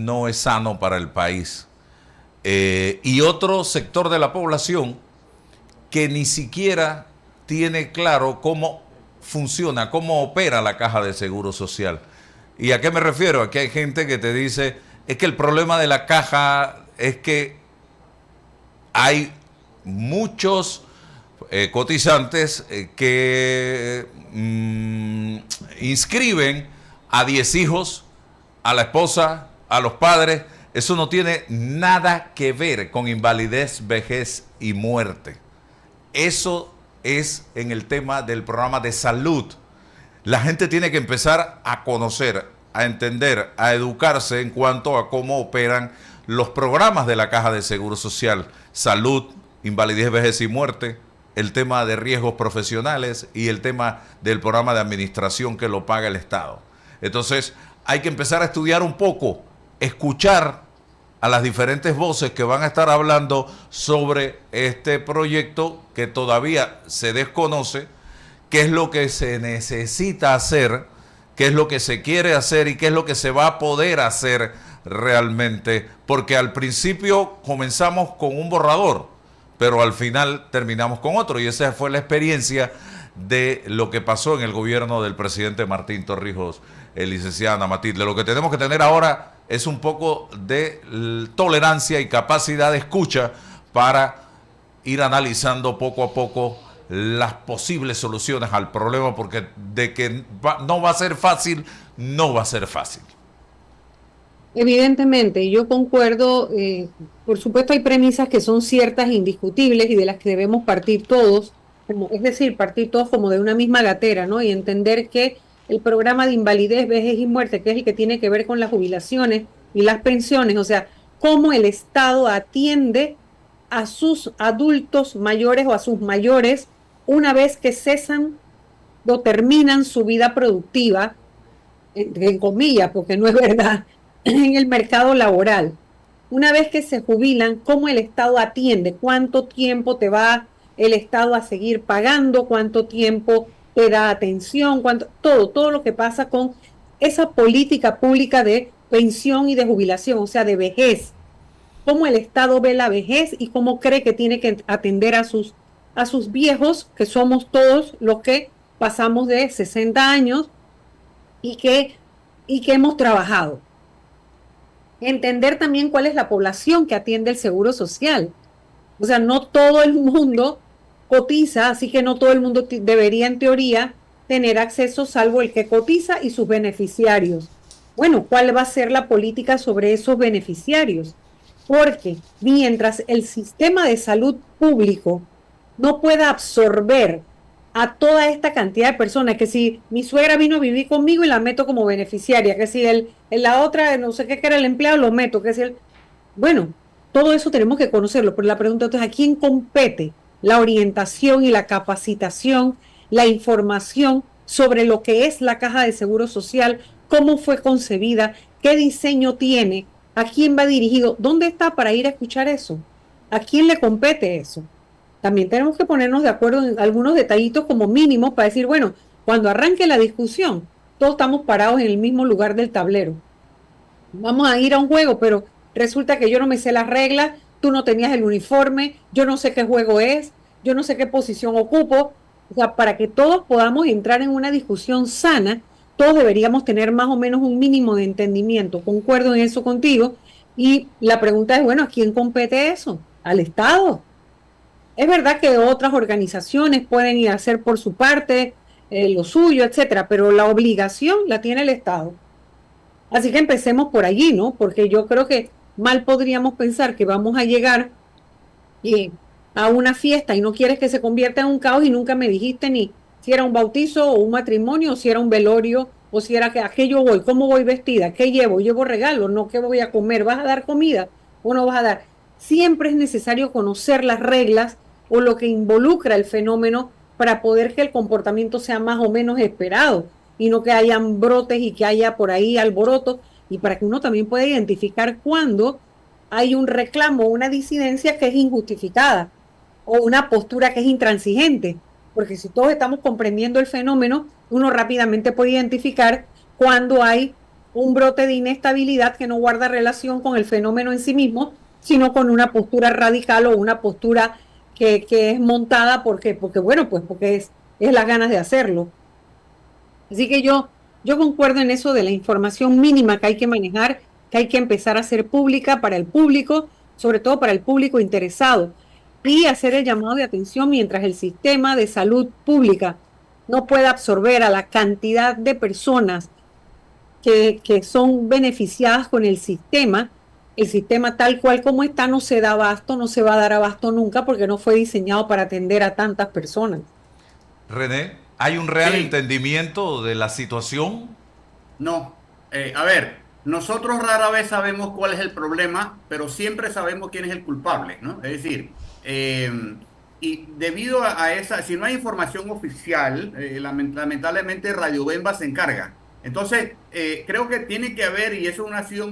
no es sano para el país. Y otro sector de la población que ni siquiera tiene claro cómo funciona, cómo opera la caja de seguro social. ¿Y a qué me refiero? Aquí hay gente que te dice, es que el problema de la caja es que hay muchos cotizantes que inscriben a 10 hijos, a la esposa, a los padres. Eso no tiene nada que ver con invalidez, vejez y muerte. Eso es en el tema del programa de salud. La gente tiene que empezar a conocer, a entender, a educarse en cuanto a cómo operan los programas de la Caja de Seguro Social. Salud, invalidez, vejez y muerte, el tema de riesgos profesionales y el tema del programa de administración que lo paga el Estado. Entonces, hay que empezar a estudiar un poco, escuchar a las diferentes voces que van a estar hablando sobre este proyecto que todavía se desconoce, qué es lo que se necesita hacer, qué es lo que se quiere hacer y qué es lo que se va a poder hacer realmente, porque al principio comenzamos con un borrador, pero al final terminamos con otro, y esa fue la experiencia de lo que pasó en el gobierno del presidente Martín Torrijos, licenciada Ana Matilde. Lo que tenemos que tener ahora es un poco de tolerancia y capacidad de escucha para ir analizando poco a poco las posibles soluciones al problema, porque de que no va a ser fácil, no va a ser fácil. Evidentemente, yo concuerdo, por supuesto hay premisas que son ciertas, indiscutibles y de las que debemos partir todos, es decir, partir todos como de una misma gatera, ¿no? Y entender que el programa de invalidez, vejez y muerte, que es el que tiene que ver con las jubilaciones y las pensiones, o sea, cómo el Estado atiende a sus adultos mayores o a sus mayores una vez que cesan o terminan su vida productiva, en comillas, porque no es verdad, en el mercado laboral. Una vez que se jubilan, ¿cómo el Estado atiende? ¿Cuánto tiempo te va el Estado a seguir pagando? ¿Cuánto tiempo te da atención? Todo lo que pasa con esa política pública de pensión y de jubilación, o sea, de vejez. ¿Cómo el Estado ve la vejez y cómo cree que tiene que atender a sus viejos, que somos todos los que pasamos de 60 años y que hemos trabajado? Entender también cuál es la población que atiende el seguro social. O sea, no todo el mundo cotiza, así que no todo el mundo debería, en teoría, tener acceso, salvo el que cotiza y sus beneficiarios. Bueno, ¿cuál va a ser la política sobre esos beneficiarios? Porque mientras el sistema de salud público no pueda absorber a toda esta cantidad de personas, que si mi suegra vino a vivir conmigo y la meto como beneficiaria, que si la otra, no sé qué, que era el empleado, lo meto, que si bueno, todo eso tenemos que conocerlo, pero la pregunta es, ¿a quién compete la orientación y la capacitación, la información sobre lo que es la Caja de Seguro Social, cómo fue concebida, qué diseño tiene, a quién va dirigido, dónde está para ir a escuchar eso? ¿A quién le compete eso? También tenemos que ponernos de acuerdo en algunos detallitos como mínimos para decir, bueno, cuando arranque la discusión, todos estamos parados en el mismo lugar del tablero. Vamos a ir a un juego, pero resulta que yo no me sé las reglas, tú no tenías el uniforme, yo no sé qué juego es, yo no sé qué posición ocupo. O sea, para que todos podamos entrar en una discusión sana, todos deberíamos tener más o menos un mínimo de entendimiento. Concuerdo en eso contigo. Y la pregunta es, bueno, ¿a quién compete eso? ¿Al Estado? Es verdad que otras organizaciones pueden ir a hacer por su parte lo suyo, etcétera, pero la obligación la tiene el Estado. Así que empecemos por allí, ¿no? Porque yo creo que mal podríamos pensar que vamos a llegar a una fiesta y no quieres que se convierta en un caos y nunca me dijiste ni si era un bautizo o un matrimonio, o si era un velorio, o si era que a qué yo voy, cómo voy vestida, qué llevo, llevo regalos, no, qué voy a comer, vas a dar comida o no vas a dar. Siempre es necesario conocer las reglas o lo que involucra el fenómeno para poder que el comportamiento sea más o menos esperado y no que hayan brotes y que haya por ahí alborotos, y para que uno también pueda identificar cuándo hay un reclamo, una disidencia que es injustificada o una postura que es intransigente, porque si todos estamos comprendiendo el fenómeno, uno rápidamente puede identificar cuándo hay un brote de inestabilidad que no guarda relación con el fenómeno en sí mismo, sino con una postura radical o una postura que es montada porque bueno, pues porque es las ganas de hacerlo. Así que yo concuerdo en eso de la información mínima que hay que manejar, que hay que empezar a hacer pública para el público, sobre todo para el público interesado, y hacer el llamado de atención mientras el sistema de salud pública no pueda absorber a la cantidad de personas que son beneficiadas con el sistema tal cual como está no se da abasto, no se va a dar abasto nunca porque no fue diseñado para atender a tantas personas. René, ¿hay un real Sí, entendimiento de la situación? no. A ver, nosotros rara vez sabemos cuál es el problema, pero siempre sabemos quién es el culpable, ¿no? Es decir, y debido a esa, si no hay información oficial, lamentablemente Radio Bemba se encarga. Entonces, creo que tiene que haber, y eso ha sido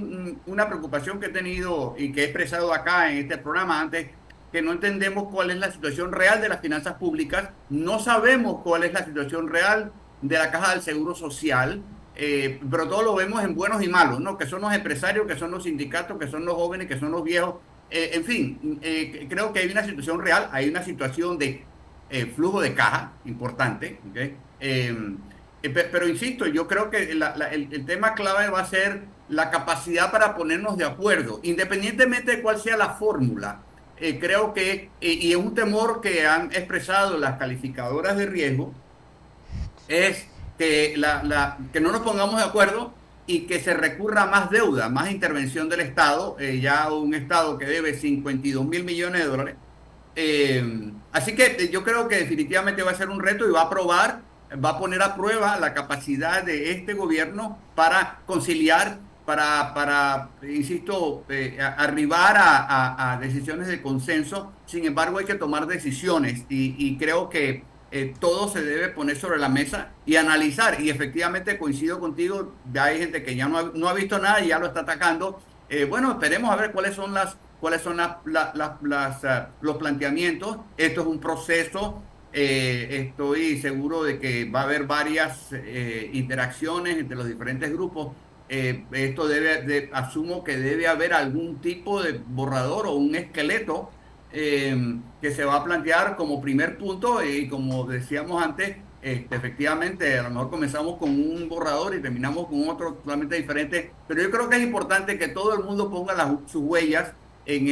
una preocupación que he tenido y que he expresado acá en este programa antes, que no entendemos cuál es la situación real de las finanzas públicas, no sabemos cuál es la situación real de la Caja del Seguro Social, pero todo lo vemos en buenos y malos, ¿no? Que son los empresarios, que son los sindicatos, que son los jóvenes, que son los viejos. En fin, creo que hay una situación real, hay una situación de flujo de caja importante, ¿okay? Pero insisto, yo creo que el tema clave va a ser la capacidad para ponernos de acuerdo, independientemente de cuál sea la fórmula. Creo que, y es un temor que han expresado las calificadoras de riesgo, es que, que no nos pongamos de acuerdo y que se recurra a más deuda, más intervención del Estado, ya un Estado que debe 52.000 millones de dólares. Así que yo creo que definitivamente va a ser un reto y va a probar, va a poner a prueba la capacidad de este gobierno para conciliar, insisto, arribar a decisiones de consenso. Sin embargo, hay que tomar decisiones y creo que todo se debe poner sobre la mesa y analizar. Y efectivamente coincido contigo, ya hay gente que ya no ha visto nada y ya lo está atacando. Bueno, esperemos a ver cuáles son los planteamientos. Esto es un proceso. Estoy seguro de que va a haber varias interacciones entre los diferentes grupos. Esto asumo que debe haber algún tipo de borrador o un esqueleto que se va a plantear como primer punto y como decíamos antes, efectivamente, a lo mejor comenzamos con un borrador y terminamos con otro totalmente diferente, pero yo creo que es importante que todo el mundo ponga sus huellas en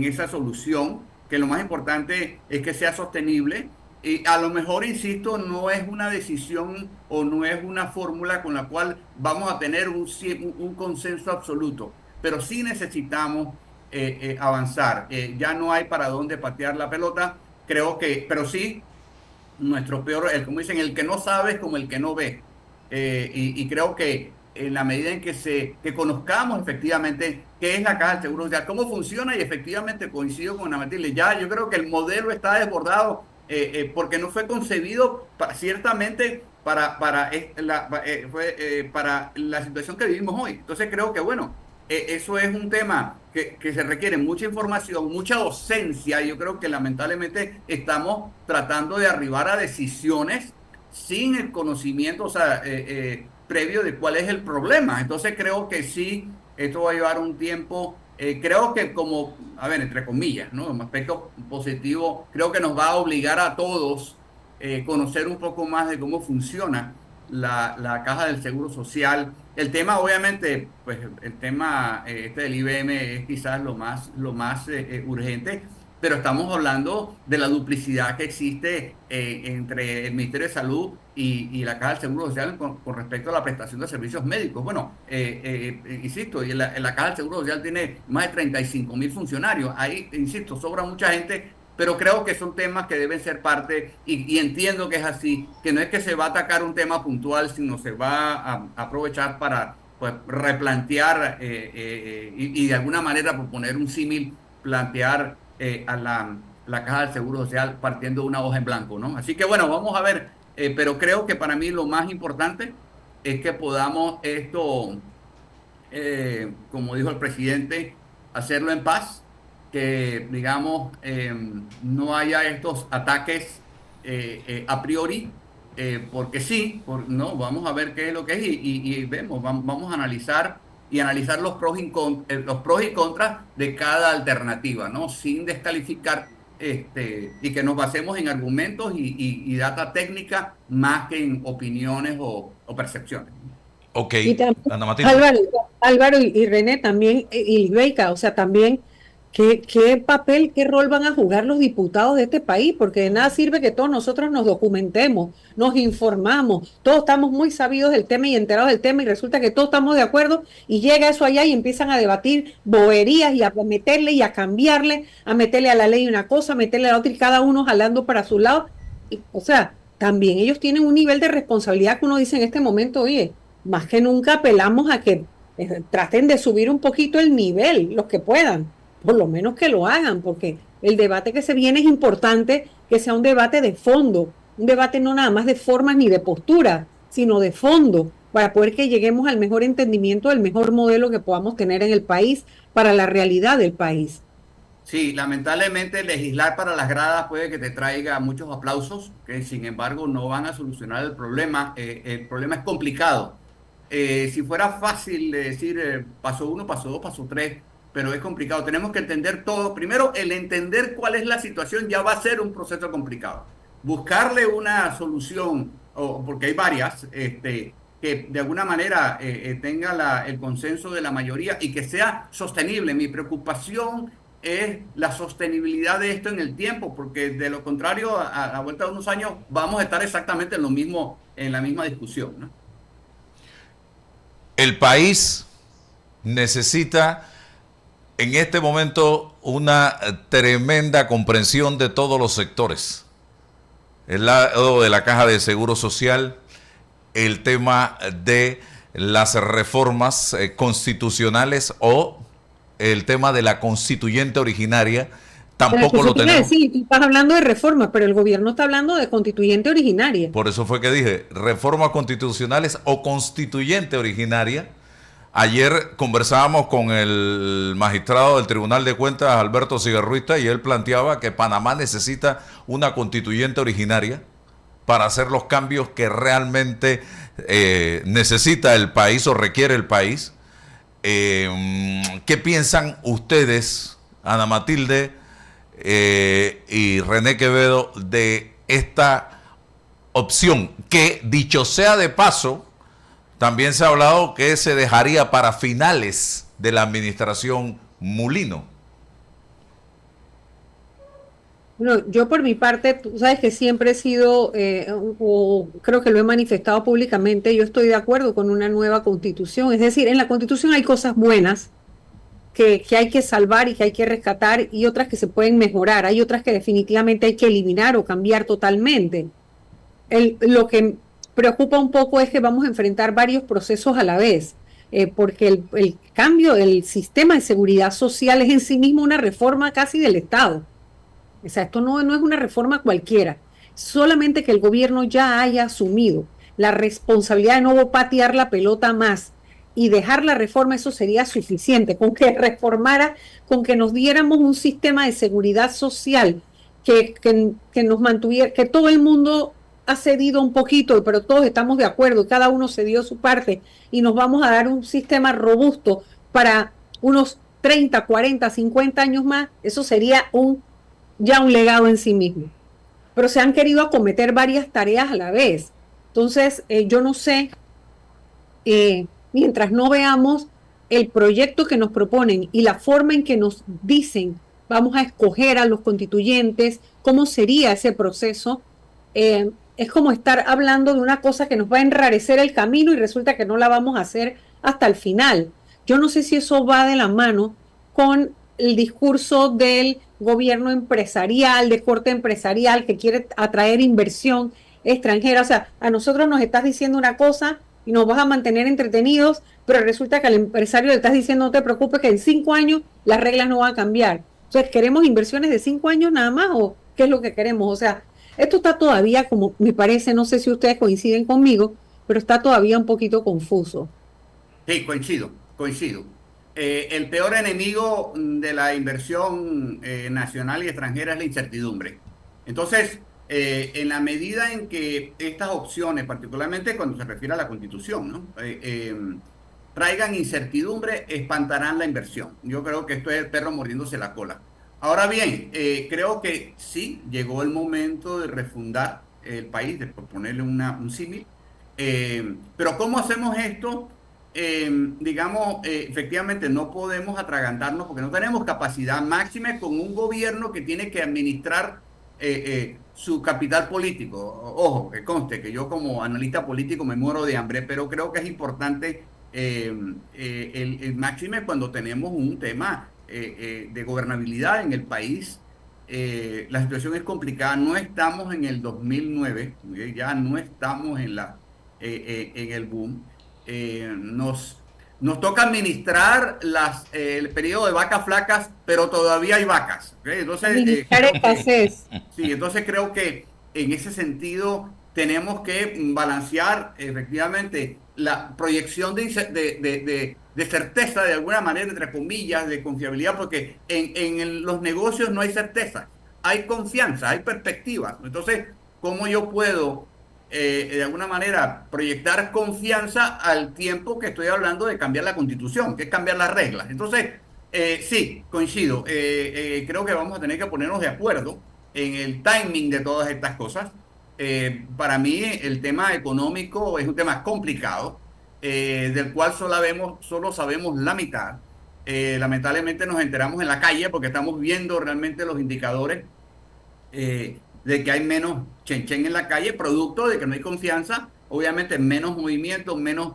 esa solución, que lo más importante es que sea sostenible. Y a lo mejor, insisto, no es una decisión o no es una fórmula con la cual vamos a tener un consenso absoluto, pero sí necesitamos avanzar. Ya no hay para dónde patear la pelota, creo que, pero sí, nuestro peor, como dicen, el que no sabe es como el que no ve. Y creo que en la medida en que conozcamos efectivamente qué es la Caja del Seguro Social, cómo funciona, y efectivamente coincido con Ana Matilde, ya yo creo que el modelo está desbordado porque no fue concebido ciertamente para la situación que vivimos hoy. Entonces creo que, bueno, eso es un tema que se requiere mucha información, mucha docencia. Yo creo que lamentablemente estamos tratando de arribar a decisiones sin el conocimiento, o sea, previo de cuál es el problema. Entonces creo que sí, esto va a llevar un tiempo. Creo que como, a ver, entre comillas, ¿no? Un aspecto positivo, creo que nos va a obligar a todos conocer un poco más de cómo funciona la Caja del Seguro Social. El tema, obviamente, pues el tema este del IBM es quizás lo más urgente, pero estamos hablando de la duplicidad que existe entre el Ministerio de Salud y la Caja del Seguro Social con respecto a la prestación de servicios médicos. Bueno, insisto, y la Caja del Seguro Social tiene más de 35.000 funcionarios. Ahí, insisto, sobra mucha gente, pero creo que son temas que deben ser parte, y entiendo que es así, que no es que se va a atacar un tema puntual, sino se va a aprovechar para, pues, replantear y de alguna manera, por poner un símil, plantear a la Caja del Seguro Social partiendo de una hoja en blanco, ¿no? Así que bueno, vamos a ver, pero creo que para mí lo más importante es que podamos esto, como dijo el presidente, hacerlo en paz, que digamos no haya estos ataques a priori, porque sí, no, vamos a ver qué es lo que es y vemos, vamos a analizar y analizar los pros y contras de cada alternativa, ¿no? Sin descalificar y que nos basemos en argumentos y data técnica más que en opiniones o percepciones. Ok, Y también, Ana Matilde. Álvaro, Álvaro y René también, y Libeica, o sea, también, ¿qué papel, qué rol van a jugar los diputados de este país? Porque de nada sirve que todos nosotros nos documentemos, nos informamos, todos estamos muy sabidos del tema y enterados del tema, y resulta que todos estamos de acuerdo, y llega eso allá y empiezan a debatir boberías y a meterle y a cambiarle, a meterle a la ley una cosa, a meterle a la otra, y cada uno jalando para su lado. Y, o sea, también ellos tienen un nivel de responsabilidad que uno dice en este momento, oye, más que nunca apelamos a que traten de subir un poquito el nivel, los que puedan, por lo menos que lo hagan, porque el debate que se viene es importante que sea un debate de fondo, un debate no nada más de formas ni de postura, sino de fondo, para poder que lleguemos al mejor entendimiento del mejor modelo que podamos tener en el país para la realidad del país. Sí, lamentablemente legislar para las gradas puede que te traiga muchos aplausos, que sin embargo no van a solucionar el problema. El problema es complicado. Si fuera fácil de decir paso uno, paso dos, paso tres, pero es complicado. Tenemos que entender todo. Primero, el entender cuál es la situación ya va a ser un proceso complicado. Buscarle una solución, porque hay varias, que de alguna manera tenga el consenso de la mayoría y que sea sostenible. Mi preocupación es la sostenibilidad de esto en el tiempo, porque de lo contrario, a la vuelta de unos años vamos a estar exactamente en lo mismo, en la misma discusión, ¿no? El país necesita en este momento una tremenda comprensión de todos los sectores. El lado de la Caja de Seguro Social, el tema de las reformas constitucionales o el tema de la constituyente originaria, tampoco lo tenemos. Sí, tú estás hablando de reformas, pero el gobierno está hablando de constituyente originaria. Por eso fue que dije, reformas constitucionales o constituyente originaria. Ayer conversábamos con el magistrado del Tribunal de Cuentas, Alberto Cigarruista, y él planteaba que Panamá necesita una constituyente originaria para hacer los cambios que realmente necesita el país o requiere el país. ¿Qué piensan ustedes, Ana Matilde y René Quevedo, de esta opción? Que, dicho sea de paso, también se ha hablado que se dejaría para finales de la administración Mulino. Bueno, yo por mi parte, tú sabes que siempre he sido, o creo que lo he manifestado públicamente, yo estoy de acuerdo con una nueva constitución. Es decir, en la constitución hay cosas buenas que hay que salvar y que hay que rescatar y otras que se pueden mejorar. Hay otras que definitivamente hay que eliminar o cambiar totalmente. Lo que preocupa un poco es que vamos a enfrentar varios procesos a la vez, porque el cambio del sistema de seguridad social es en sí mismo una reforma casi del Estado. O sea, esto no es una reforma cualquiera, solamente que el gobierno ya haya asumido la responsabilidad de no patear la pelota más y dejar la reforma, eso sería suficiente, con que reformara, con que nos diéramos un sistema de seguridad social que nos mantuviera, que todo el mundo ha cedido un poquito, pero todos estamos de acuerdo, cada uno cedió su parte y nos vamos a dar un sistema robusto para unos 30, 40, 50 años más, eso sería ya un legado en sí mismo. Pero se han querido acometer varias tareas a la vez. Entonces, yo no sé, mientras no veamos el proyecto que nos proponen y la forma en que nos dicen vamos a escoger a los constituyentes, cómo sería ese proceso, es como estar hablando de una cosa que nos va a enrarecer el camino y resulta que no la vamos a hacer hasta el final. Yo no sé si eso va de la mano con el discurso del gobierno empresarial, de corte empresarial, que quiere atraer inversión extranjera. O sea, a nosotros nos estás diciendo una cosa y nos vas a mantener entretenidos, pero resulta que al empresario le estás diciendo no te preocupes que en 5 años las reglas no van a cambiar. Entonces, ¿queremos inversiones de 5 años nada más o qué es lo que queremos? O sea, esto está todavía, como me parece, no sé si ustedes coinciden conmigo, pero está todavía un poquito confuso. Sí, coincido. El peor enemigo de la inversión nacional y extranjera es la incertidumbre. Entonces, en la medida en que estas opciones, particularmente cuando se refiere a la Constitución, ¿no? Traigan incertidumbre, espantarán la inversión. Yo creo que esto es el perro mordiéndose la cola. Ahora bien, creo que sí, llegó el momento de refundar el país, de ponerle un símil. Pero ¿cómo hacemos esto? Digamos, efectivamente no podemos atragantarnos porque no tenemos capacidad máxima con un gobierno que tiene que administrar su capital político. Ojo, que conste que yo como analista político me muero de hambre, pero creo que es importante el máxime cuando tenemos un tema de gobernabilidad en el país. La situación es complicada, no estamos en el 2009, ya no estamos en el boom. Nos toca administrar el periodo de vacas flacas, pero todavía hay vacas. ¿Okay? Entonces, sí, entonces creo que en ese sentido tenemos que balancear efectivamente la proyección de certeza de alguna manera, entre comillas, de confiabilidad, porque en los negocios no hay certeza, hay confianza, hay perspectivas. Entonces, ¿cómo yo puedo de alguna manera proyectar confianza al tiempo que estoy hablando de cambiar la Constitución, que es cambiar las reglas? Entonces, sí, coincido. Creo que vamos a tener que ponernos de acuerdo en el timing de todas estas cosas. Para mí el tema económico es un tema complicado, del cual solo sabemos la mitad. Lamentablemente nos enteramos en la calle porque estamos viendo realmente los indicadores de que hay menos chen en la calle, producto de que no hay confianza, obviamente menos movimiento, menos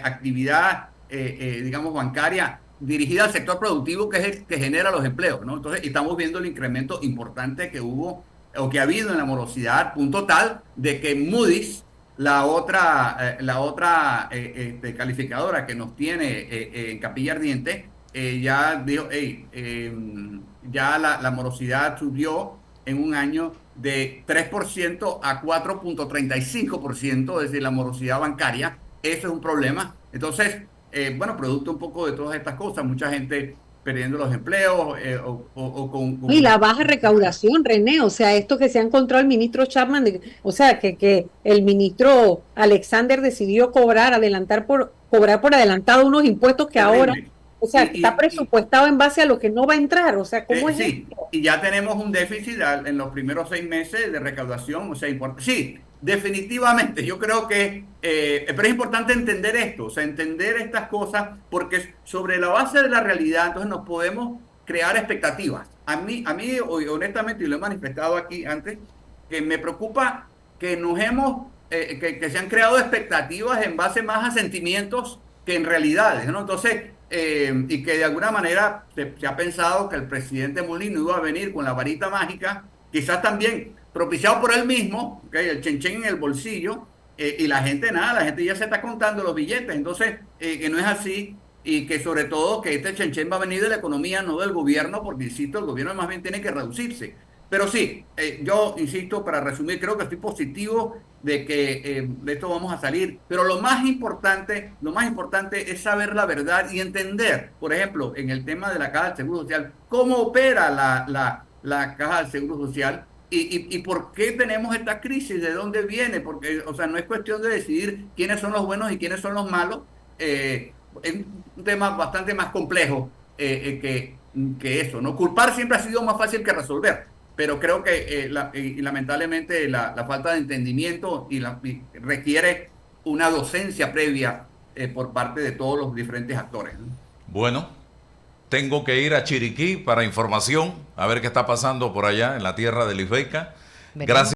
actividad, digamos, bancaria dirigida al sector productivo, que es el que genera los empleos, ¿no? Entonces estamos viendo el incremento importante que hubo o que ha habido en la morosidad, punto tal de que Moody's, la otra calificadora que nos tiene en Capilla Ardiente, ya dijo, ya la morosidad subió en un año de 3% a 4.35%, es decir, la morosidad bancaria. Eso es un problema. Entonces, bueno, producto un poco de todas estas cosas, mucha gente perdiendo los empleos Y la baja recaudación, René, o sea, esto que se ha encontrado el ministro Chapman, o sea, que el ministro Alexander decidió cobrar por adelantado unos impuestos que ahora, o sea, está presupuestado en base a lo que no va a entrar, o sea, ¿cómo es sí, esto? Y ya tenemos un déficit en los primeros 6 meses de recaudación, o sea, sí, definitivamente, yo creo que, pero es importante entender esto, o sea, entender estas cosas, porque sobre la base de la realidad, entonces nos podemos crear expectativas. A mí honestamente, y lo he manifestado aquí antes, que me preocupa que que se han creado expectativas en base más a sentimientos que en realidades, ¿no? Entonces, y que de alguna manera se ha pensado que el presidente Molino iba a venir con la varita mágica, quizás también propiciado por él mismo, ¿okay? El chen en el bolsillo, y la gente nada, la gente ya se está contando los billetes, entonces que no es así, y que sobre todo que este chen va a venir de la economía, no del gobierno, porque insisto, el gobierno más bien tiene que reducirse. Pero sí, yo insisto, para resumir, creo que estoy positivo de que de esto vamos a salir, pero lo más importante es saber la verdad y entender, por ejemplo, en el tema de la Caja del Seguro Social, cómo opera la Caja del Seguro Social y por qué tenemos esta crisis, de dónde viene, porque, o sea, no es cuestión de decidir quiénes son los buenos y quiénes son los malos, es un tema bastante más complejo que eso, ¿no? Culpar siempre ha sido más fácil que resolver. Pero creo que lamentablemente la falta de entendimiento requiere una docencia previa por parte de todos los diferentes actores, ¿no? Bueno, tengo que ir a Chiriquí para información, a ver qué está pasando por allá en la tierra de Lisbeica. Gracias.